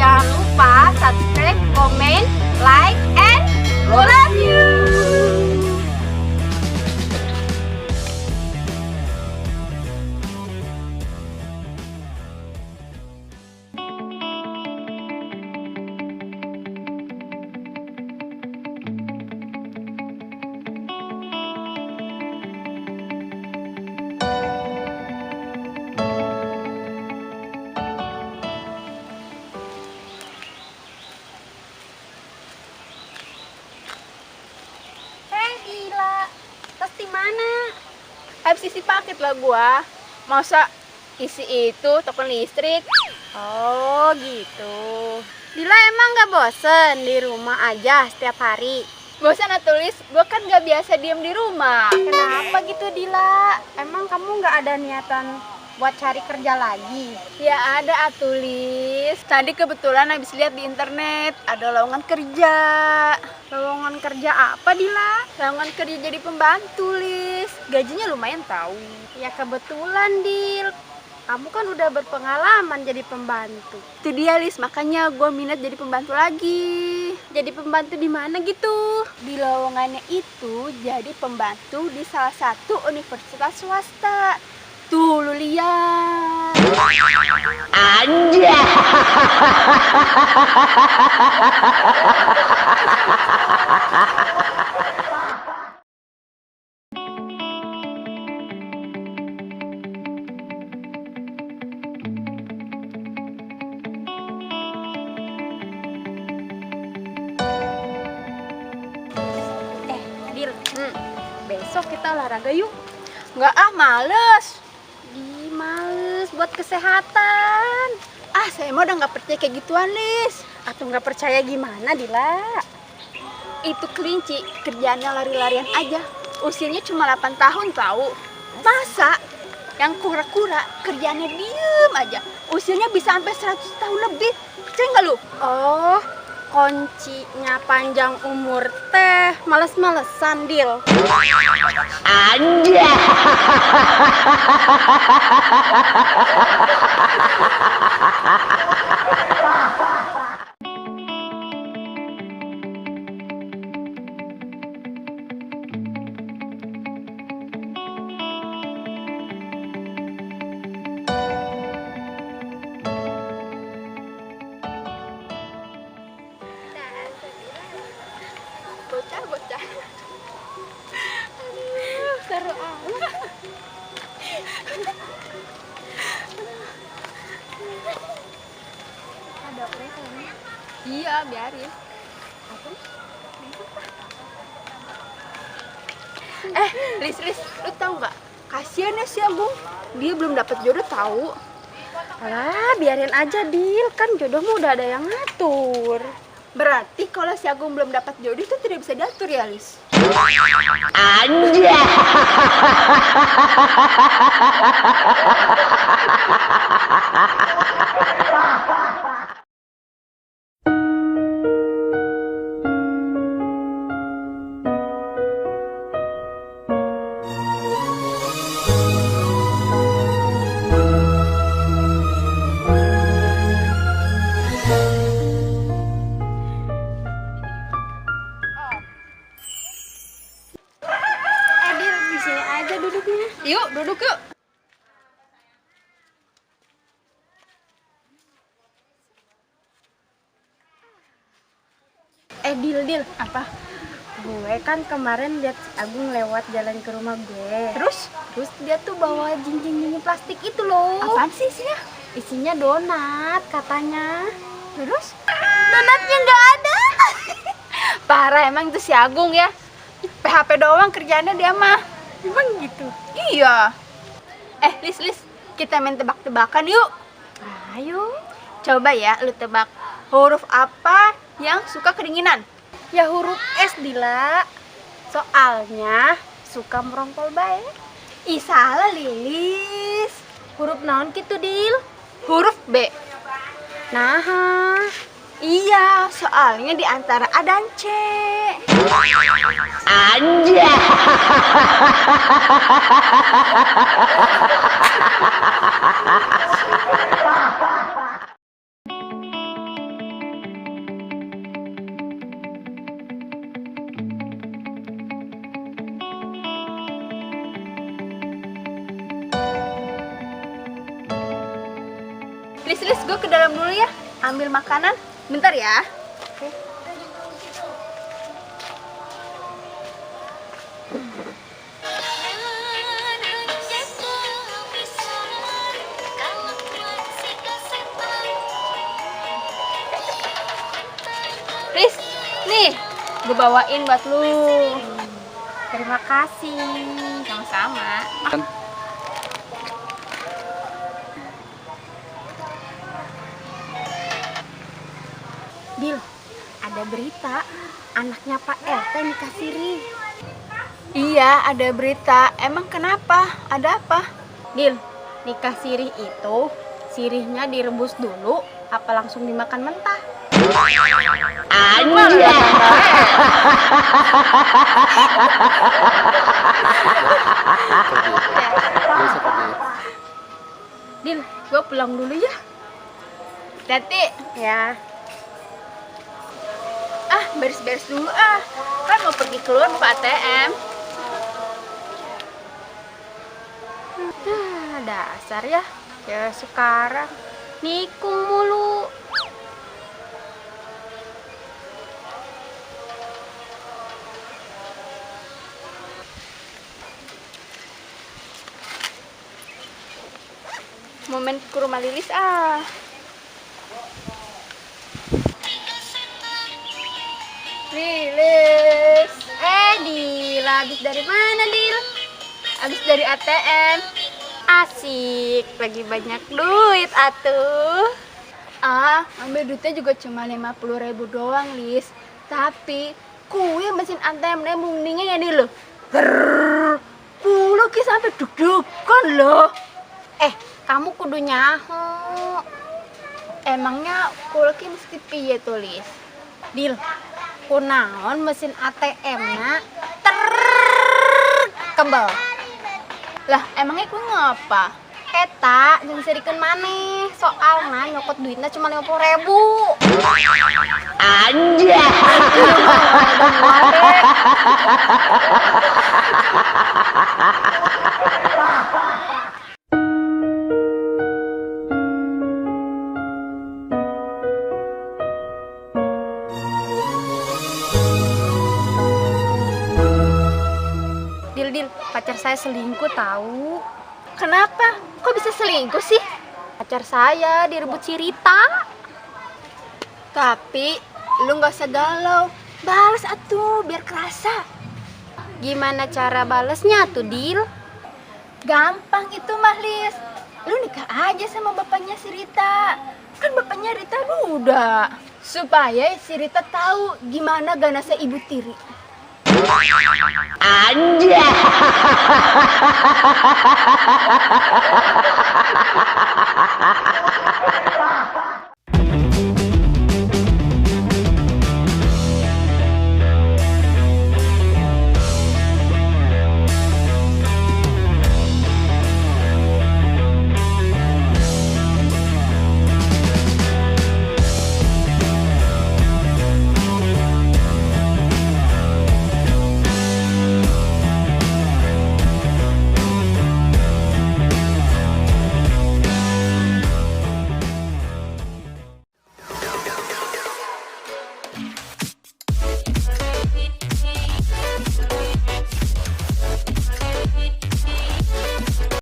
Jangan lupa subscribe, comment, like, and love you. Gila, tas di mana? Habis isi paket lah gua. Masa isi itu token listrik? Oh gitu. Dila emang gak bosen di rumah aja setiap hari? Bosan tulis, gua kan gak biasa diem di rumah. Kenapa gitu Dila? Emang kamu gak ada niatan buat cari kerja lagi? Ya ada Atulis. Tadi kebetulan habis lihat di internet ada lowongan kerja. Lowongan kerja apa Dila? Lowongan kerja jadi pembantu Lis. Gajinya lumayan tahu. Ya kebetulan Dil. Kamu kan udah berpengalaman jadi pembantu. Itu dia Lis, makanya gue minat jadi pembantu lagi. Jadi pembantu di mana gitu? Di lowongannya itu jadi pembantu di salah satu universitas swasta. Tuh lu lihat. Anjay. Dil, besok kita olahraga yuk. Nggak males. Males buat kesehatan. Saya mah udah nggak percaya kayak gituan Lis. Atau nggak percaya gimana Dila? Itu kelinci kerjaannya lari-larian aja. Usianya cuma 8 tahun tahu. Masa yang kura-kura kerjaannya diem aja, usianya bisa sampai 100 tahun lebih. Percaya nggak lu? Oh, kuncinya panjang umur teh males-malesan Dil. Anjay. Bocah-bocah. Aduh, seru amat. Ada orangnya. Iya, biarin. Apa? Lis, lu tahu nggak? Kasian ya si Agung, dia belum dapat jodoh tahu. Alah, biarin aja Dil, kan jodohmu udah ada yang ngatur. Berarti kalau si Agung belum dapat jodoh itu tidak bisa diatur ya, Lis? Anjay. Dil, di sini aja duduknya. Yuk, duduk yuk. Dil, apa? Gue kan kemarin lihat si Agung lewat jalan ke rumah gue. Terus dia tuh bawa jinjing plastik itu loh. Apaan sih isinya? Isinya donat katanya. Terus? Donatnya nggak ada. Parah emang itu si Agung ya. PHP doang kerjaannya dia mah. Emang gitu? Iya. Lis, kita main tebak-tebakan yuk. Ayo. Coba ya, lu tebak huruf apa yang suka kedinginan? Ya huruf S Dila. Soalnya suka merongkol bae. Ih salah Lilis. Huruf naon gitu Dil? Huruf B. Nah, iya, soalnya di antara A dan C. Anjay. Lis, gue ke dalam dulu ya, ambil makanan. Bentar ya. Oke. Lis, nih, gue bawain buat lu. Terima kasih. Sama-sama. Dil, ada berita anaknya Pak RT nikah siri. Iya, ada berita. Emang kenapa? Ada apa? Dil, nikah siri itu sirihnya direbus dulu apa langsung dimakan mentah? Anjay. Dil, gue pulang dulu ya. Hati ya. Beres-beres dulu kan mau pergi keluar buka ATM. Dasar ya sekarang nikung mulu. Momen ke rumah Lilis Lilis, Dil, habis dari mana Dil? Habis dari ATM. Asik, lagi banyak duit atuh. Ambil duitnya juga cuma 50.000 doang, Lis. Tapi kue mesin ATM mendingnya ya Dil. Puluh ki sampai deg-degan loh. Kamu kudu nyaho. Emangnya kulki mesti piye tuh, Lis? Dil, kunaon mesin ATM-na kembal. Lah, emangnya ku ngapa? Eta, jangan serikeun maneh. Soalna nyokot duitnya cuma 50.000. Anjay. Dil, pacar saya selingkuh tahu. Kenapa? Kok bisa selingkuh sih? Pacar saya direbut si Rita. Tapi lu gak usah galau. Balas atuh biar kerasa. Gimana cara balesnya tuh, Dil? Gampang itu mah, Lis. Lu nikah aja sama bapaknya si Rita. Kan bapaknya Rita duda. Supaya si Rita tahu gimana ganasnya ibu tiri. Anjay.